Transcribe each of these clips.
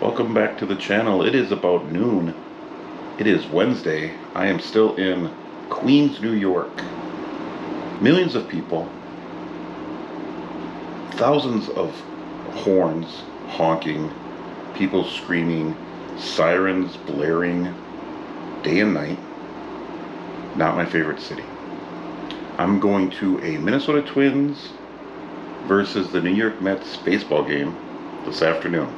Welcome back to the channel. It is about noon. It is Wednesday. I am still in Queens, New York. Millions of people, thousands of horns honking, people screaming, sirens blaring day and night. Not my favorite city. I'm going to a Minnesota Twins versus the New York Mets baseball game this afternoon.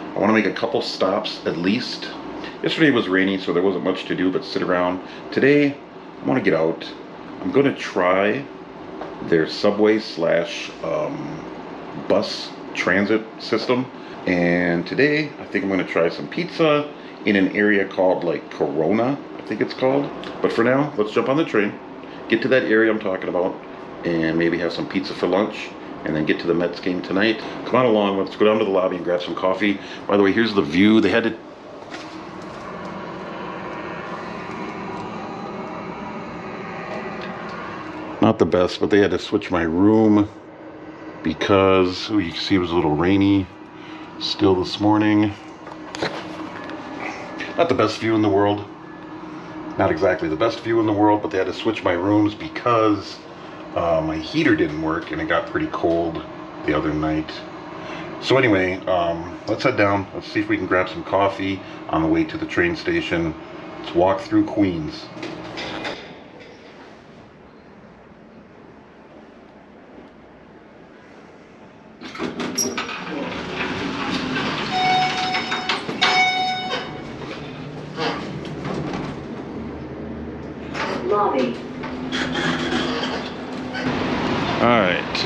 I want to make a couple stops at least. Yesterday was rainy, so there wasn't much to do but sit around. Today, I want to get out. I'm going to try their subway slash bus transit system. And today, I think I'm going to try some pizza in an area called like Corona, I think it's called. But for now, let's jump on the train, get to that area I'm talking about, and maybe have some pizza for lunch, and then get to the Mets game tonight. Come on along, let's go down to the lobby and grab some coffee. By the way, here's the view. They had to... Not the best, but they had to switch my room because, you can see it was a little rainy still this morning. Not the best view in the world. Not exactly the best view in the world, but they had to switch my rooms because my heater didn't work and it got pretty cold the other night. So anyway, let's head down. Let's see if we can grab some coffee on the way to the train station. Let's walk through Queens. Lobby. Alright,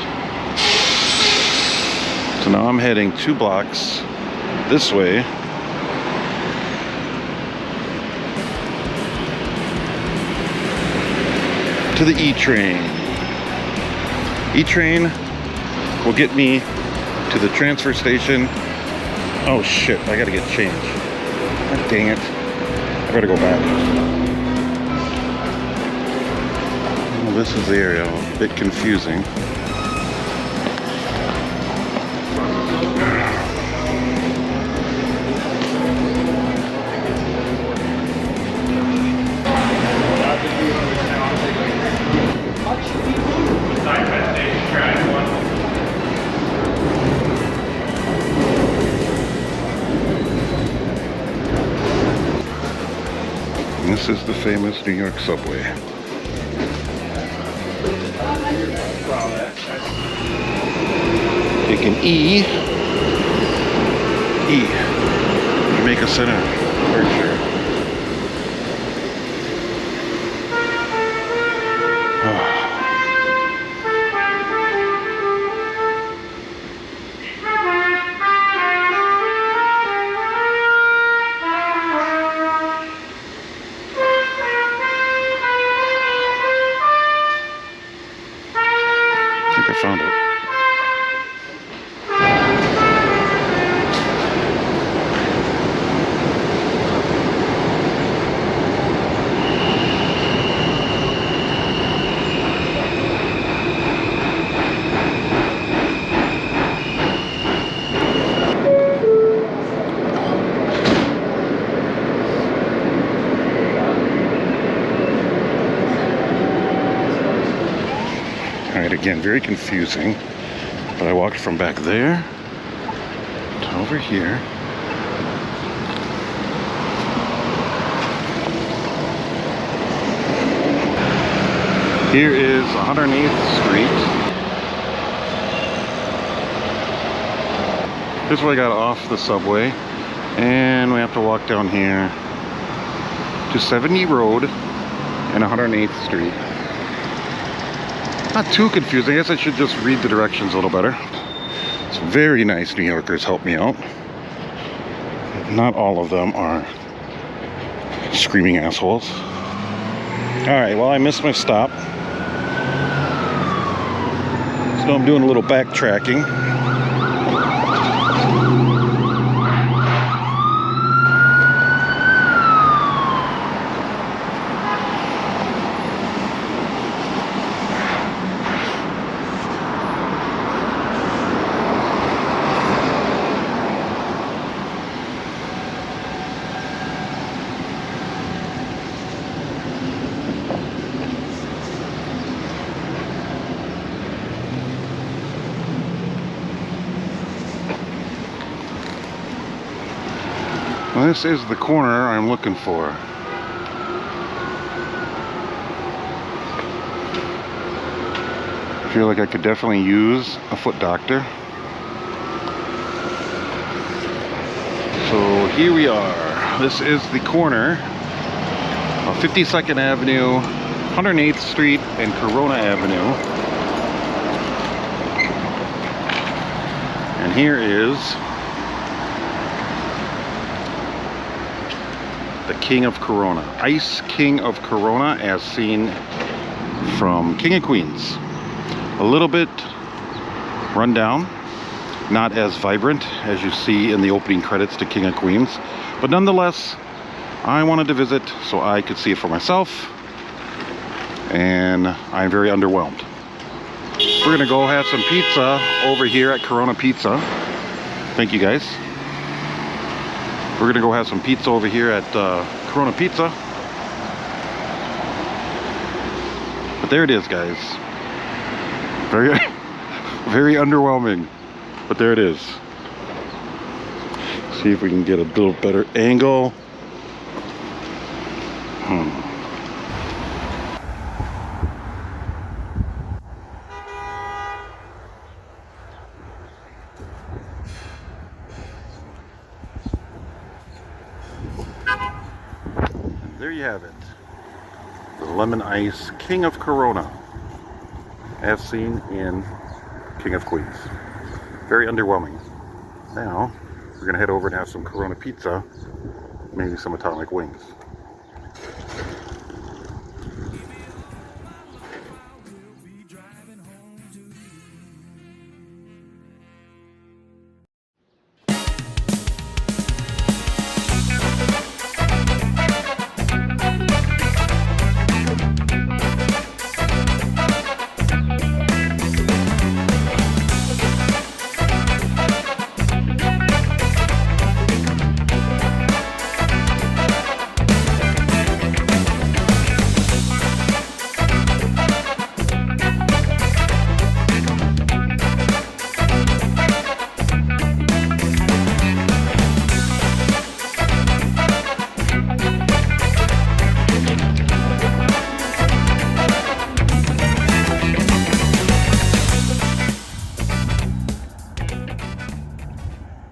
so now I'm heading 2 blocks this way to the E-train. E-train will get me to the transfer station. Oh shit, I gotta get change. God dang it. I better go back. Well, this is the area, a bit confusing. This is the famous New York subway. Taking E. Jamaica Center, for sure. I think I found it. Alright, again, very confusing, but I walked from back there to over here. Here is 108th Street. This is where I got off the subway, and we have to walk down here to 70 Road and 108th Street. Not too confusing. I guess I should just read the directions a little better. It's very nice New Yorkers help me out. Not all of them are screaming assholes. Alright, well, I missed my stop. So I'm doing a little backtracking. Well, this is the corner I'm looking for. I feel like I could definitely use a foot doctor. So here we are. This is the corner of 52nd Avenue, 108th Street, and Corona Avenue. And here is the King of Corona. Ice King of Corona as seen from King of Queens. A little bit run down, not as vibrant as you see in the opening credits to King of Queens, but nonetheless I wanted to visit so I could see it for myself, and I'm very underwhelmed. We're gonna go have some pizza over here at Corona Pizza. Thank you guys. We're gonna go have some pizza over here at Corona Pizza. But there it is, guys. Very, very underwhelming. But there it is. See if we can get a little better angle. There you have it. The lemon ice King of Corona, as seen in King of Queens. Very underwhelming. Now, we're gonna head over and have some Corona pizza, maybe some atomic wings.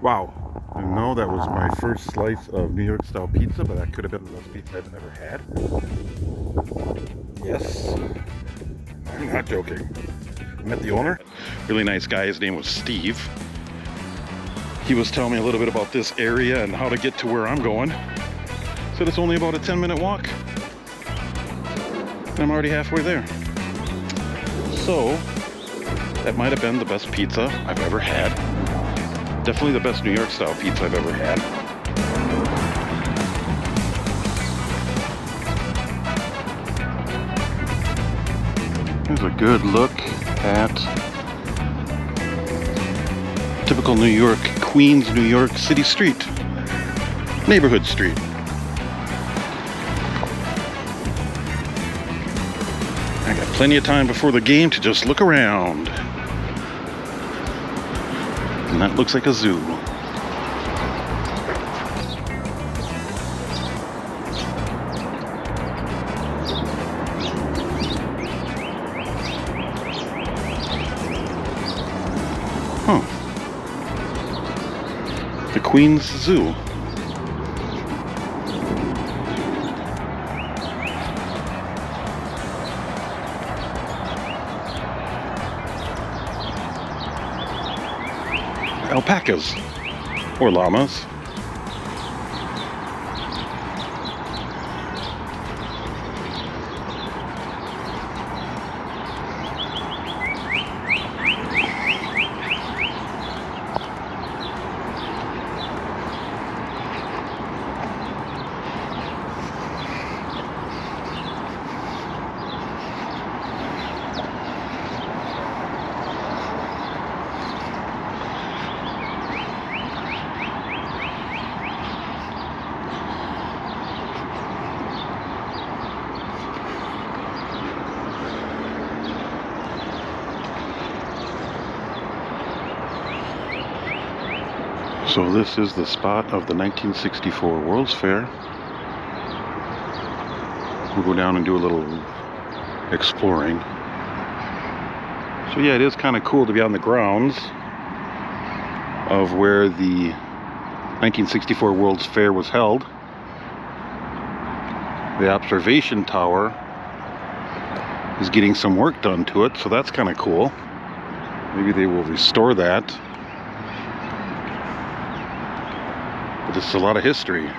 Wow, I know that was my first slice of New York style pizza, but that could have been the best pizza I've ever had. Yes, I'm not joking. I met the owner, really nice guy. His name was Steve. He was telling me a little bit about this area and how to get to where I'm going. Said it's only about a 10-minute walk. And I'm already halfway there. So, that might have been the best pizza I've ever had. Definitely the best New York style pizza I've ever had. Here's a good look at typical New York, Queens, New York City street. Neighborhood street. I got plenty of time before the game to just look around. And that looks like a zoo. Huh. The Queens Zoo. Alpacas or llamas. So this is the spot of the 1964 World's Fair. We'll go down and do a little exploring. So yeah, it is kind of cool to be on the grounds of where the 1964 World's Fair was held. The observation tower is getting some work done to it, so that's kind of cool. Maybe they will restore that. But this is a lot of history. A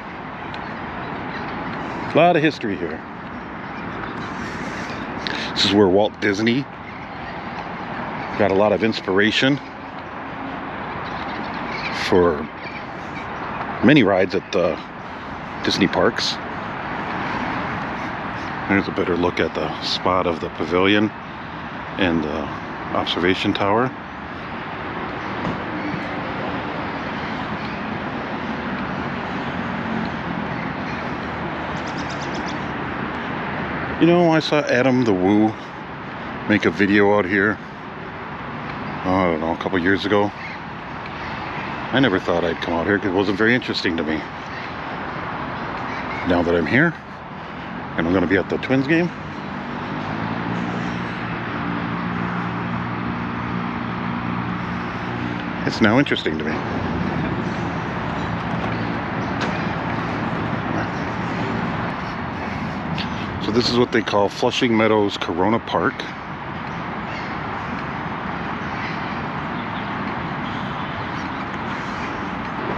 lot of history here. This is where Walt Disney got a lot of inspiration for many rides at the Disney parks. There's a better look at the spot of the pavilion and the observation tower. You know, I saw Adam the Woo make a video out here, I don't know, a couple years ago. I never thought I'd come out here because it wasn't very interesting to me. Now that I'm here, and I'm going to be at the Twins game, it's now interesting to me. So this is what they call Flushing Meadows Corona Park.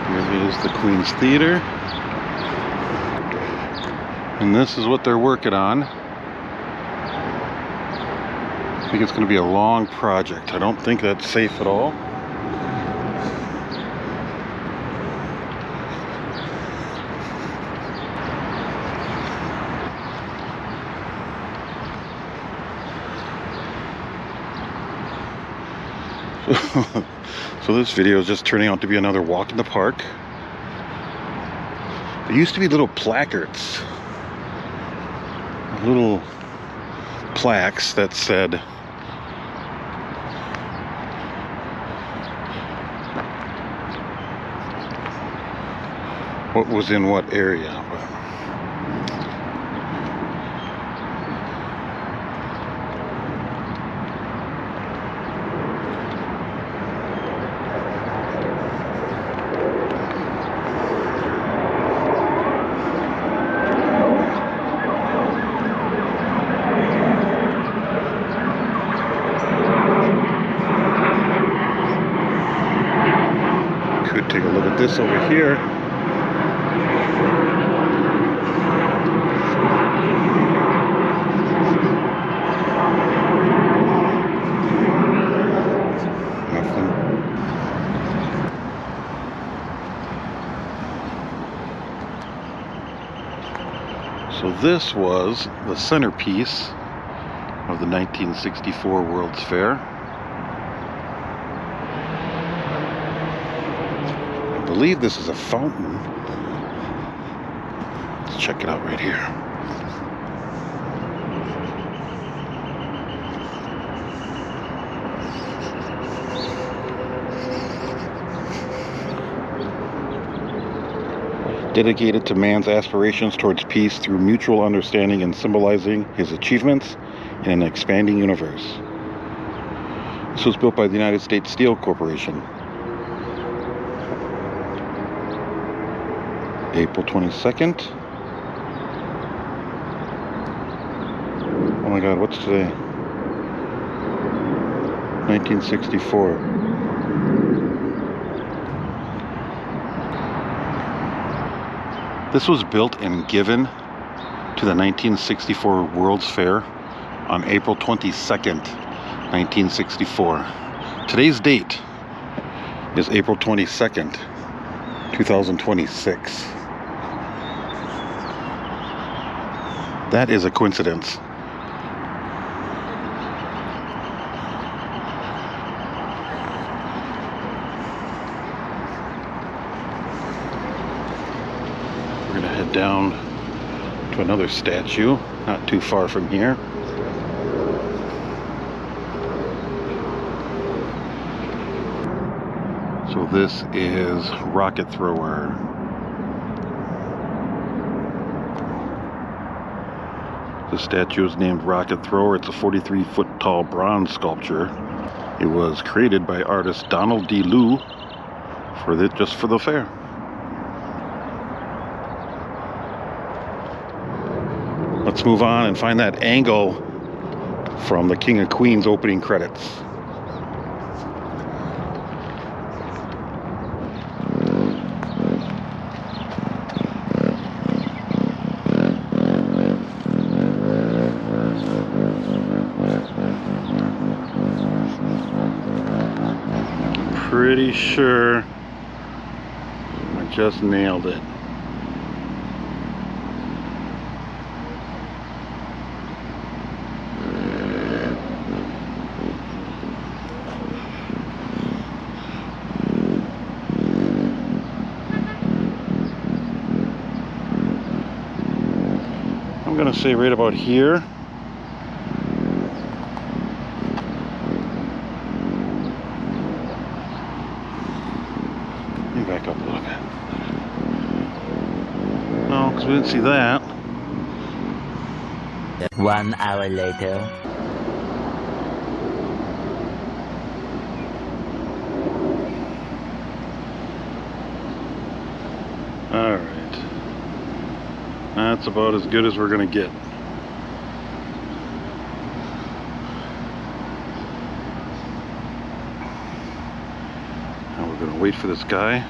Here is the Queen's Theater. And this is what they're working on. I think it's going to be a long project. I don't think that's safe at all. So this video is just turning out to be another walk in the park. There used to be little placards, little plaques that said what was in what area. Could take a look at this over here. So this was the centerpiece of the 1964 World's Fair. I believe this is a fountain. Let's check it out right here. Dedicated to man's aspirations towards peace through mutual understanding and symbolizing his achievements in an expanding universe. This was built by the United States Steel Corporation. April 22nd. Oh my God, what's today? 1964. This was built and given to the 1964 World's Fair on April 22nd, 1964. Today's date is April 22nd, 2026. That is a coincidence. We're gonna head down to another statue, not too far from here. So this is Rocket Thrower. The statue is named Rocket Thrower. It's a 43-foot tall bronze sculpture. It was created by artist Donald D. Liu just for the fair. Let's move on and find that angle from the King of Queens opening credits. Pretty sure I just nailed it. I'm gonna say right about here. Let me back up a little bit. No, because we didn't see that. 1 hour later. All right. That's about as good as we're gonna get. Now we're gonna wait for this guy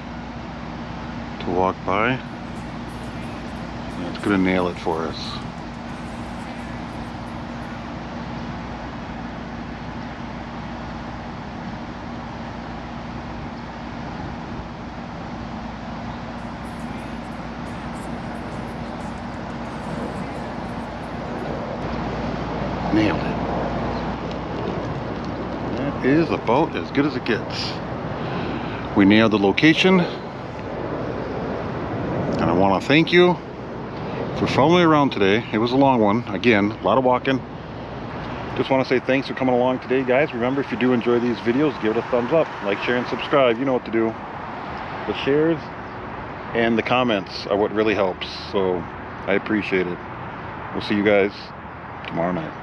to walk by. And it's gonna nail it for us. Nailed it. That is about as good as it gets. We nailed the location. And I want to thank you for following me around today. It was a long one. Again, a lot of walking. Just want to say thanks for coming along today, guys. Remember, if you do enjoy these videos, give it a thumbs up. Like, share, and subscribe. You know what to do. The shares and the comments are what really helps. So I appreciate it. We'll see you guys tomorrow night.